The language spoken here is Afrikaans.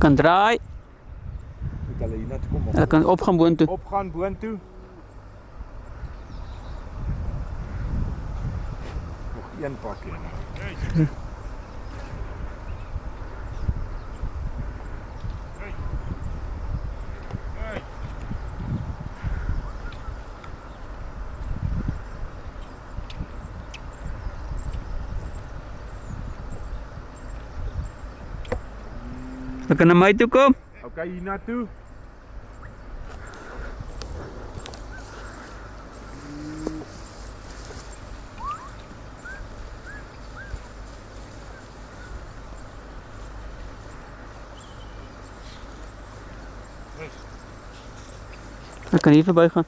kan draaien. Moet hulle hier na toe kom. Hulle kan opgaan boontoe. Opgaan boontoe. Nog een pakkie. Hulle kan na my toe kom. Okay, hier na toe. Hulle kan hier verby gaan.